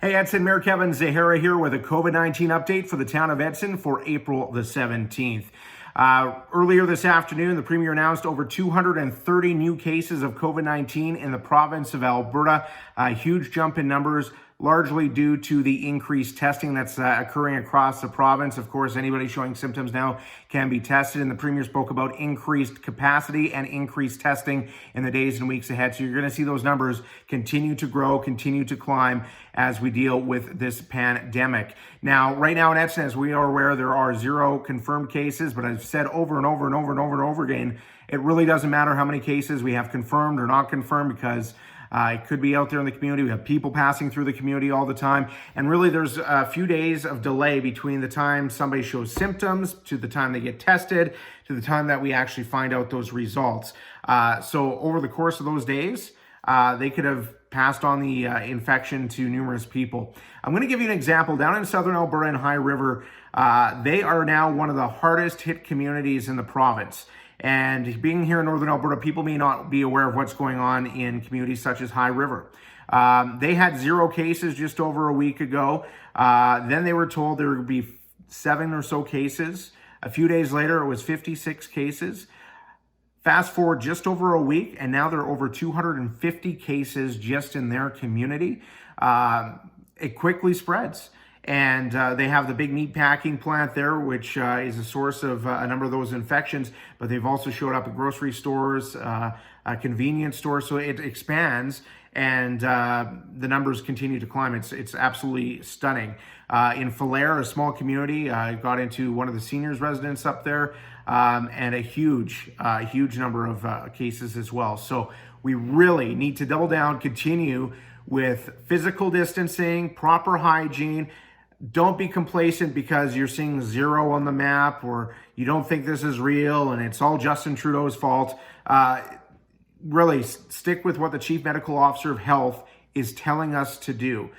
Hey, Edson, Mayor Kevin Zahara here with a COVID-19 update for the town of Edson for April the 17th. Earlier this afternoon, the Premier announced over 230 new cases of COVID-19 in the province of Alberta. A huge jump in numbers, largely due to the increased testing that's occurring across the province. Of course, anybody showing symptoms now can be tested, and the Premier spoke about increased capacity and increased testing in the days and weeks ahead. So you're going to see those numbers continue to grow, continue to climb as we deal with this pandemic. Now, right now in Edson, as we are aware, there are 0 confirmed cases, but I've said over and over and over and over and over again, it really doesn't matter how many cases we have confirmed or not confirmed, because it could be out there in the community. We have people passing through the community all the time. And really, there's a few days of delay between the time somebody shows symptoms to the time they get tested to the time that we actually find out those results. So over the course of those days, they could have passed on the infection to numerous people. I'm going to give you an example. Down in southern Alberta and High River, they are now one of the hardest hit communities in the province. And being here in northern Alberta, people may not be aware of what's going on in communities such as High River. They had 0 cases just over a week ago. Then they were told there would be 7 or so cases. A few days later, it was 56 cases. Fast forward just over a week, and now there are over 250 cases just in their community. It quickly spreads. And they have the big meat packing plant there, which is a source of a number of those infections, but they've also showed up at grocery stores, convenience stores, so it expands, and the numbers continue to climb. It's absolutely stunning. In Falher, a small community, I got into one of the seniors' residents up there, and a huge number of cases as well. So we really need to double down, continue with physical distancing, proper hygiene. Don't be complacent because you're seeing 0 on the map, or you don't think this is real and it's all Justin Trudeau's fault. Really stick with what the Chief Medical Officer of Health is telling us to do.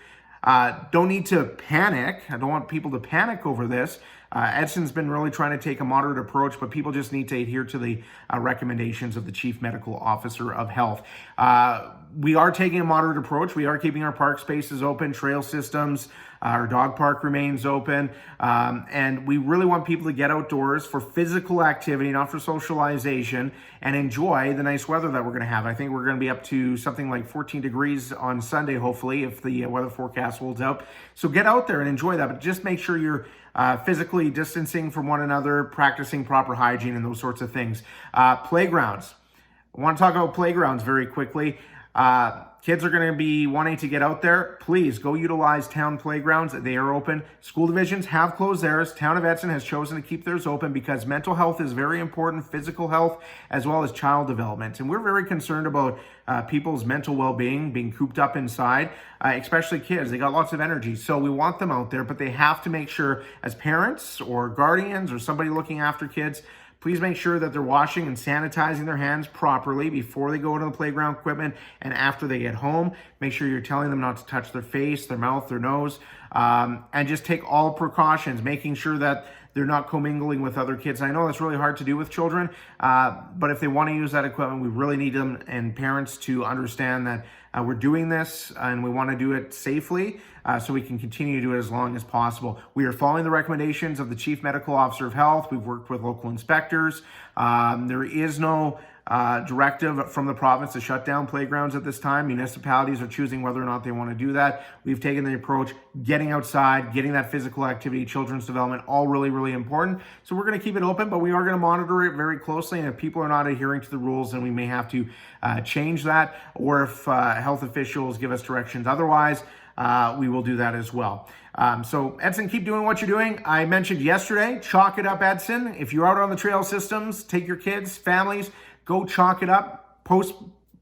Don't need to panic. I don't want people to panic over this. Edson's been really trying to take a moderate approach, but people just need to adhere to the recommendations of the Chief Medical Officer of Health. We are taking a moderate approach. We are keeping our park spaces open, trail systems, our dog park remains open, and we really want people to get outdoors for physical activity, not for socialization, and enjoy the nice weather that we're going to have. I think we're going to be up to something like 14 degrees on Sunday, hopefully, if the weather forecast holds out. So get out there and enjoy that, but just make sure you're physically distancing from one another, practicing proper hygiene and those sorts of things. Playgrounds. I want to talk about playgrounds very quickly. Kids are going to be wanting to get out there. Please go utilize town playgrounds. They are open. School divisions have closed theirs. Town of Edson has chosen to keep theirs open because mental health is very important, physical health, as well as child development. And we're very concerned about people's mental well-being, being cooped up inside, especially kids. They got lots of energy. So we want them out there, but they have to make sure, as parents or guardians or somebody looking after kids, please make sure that they're washing and sanitizing their hands properly before they go to the playground equipment and after they get home. Make sure you're telling them not to touch their face, their mouth, their nose, and just take all precautions, making sure that they're not commingling with other kids. I know that's really hard to do with children, but if they want to use that equipment, we really need them and parents to understand that we're doing this and we want to do it safely so we can continue to do it as long as possible. We are following the recommendations of the Chief Medical Officer of Health. We've worked with local inspectors. There is no directive from the province to shut down playgrounds at this time. Municipalities are choosing whether or not they want to do that. We've taken the approach, getting outside, getting that physical activity, children's development, all really, really important. So we're going to keep it open, but we are going to monitor it very closely. And if people are not adhering to the rules, then we may have to change that. Or if health officials give us directions otherwise, we will do that as well. So Edson, keep doing what you're doing. I mentioned yesterday, chalk it up, Edson. If you're out on the trail systems, take your kids, families, go chalk it up, post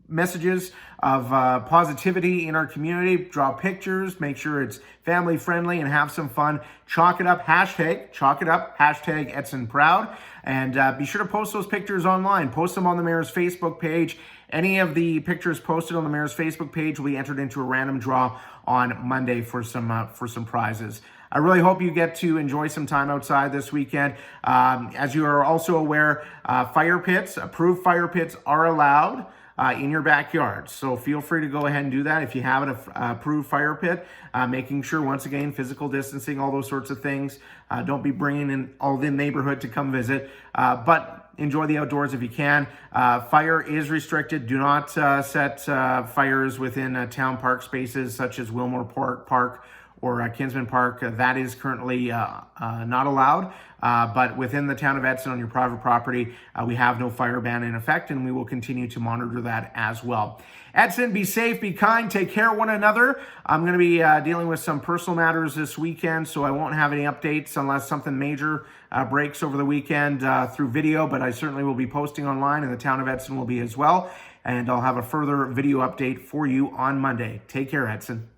messages of positivity in our community, draw pictures, make sure it's family friendly and have some fun. Chalk it up, chalk it up, hashtag Edson Proud. And be sure to post those pictures online. Post them on the Mayor's Facebook page. Any of the pictures posted on the Mayor's Facebook page will be entered into a random draw on Monday for some prizes. I really hope you get to enjoy some time outside this weekend. As you are also aware, fire pits, approved fire pits are allowed in your backyard. So feel free to go ahead and do that if you have an approved fire pit, making sure, once again, physical distancing, all those sorts of things. Don't be bringing in all the neighborhood to come visit, but enjoy the outdoors if you can. Fire is restricted. Do not set fires within town park spaces such as Wilmore Park or Kinsman Park. That is currently not allowed. But within the town of Edson on your private property, we have no fire ban in effect, and we will continue to monitor that as well. Edson, be safe, be kind, take care of one another. I'm going to be dealing with some personal matters this weekend, so I won't have any updates unless something major breaks over the weekend through video, but I certainly will be posting online, and the town of Edson will be as well. And I'll have a further video update for you on Monday. Take care, Edson.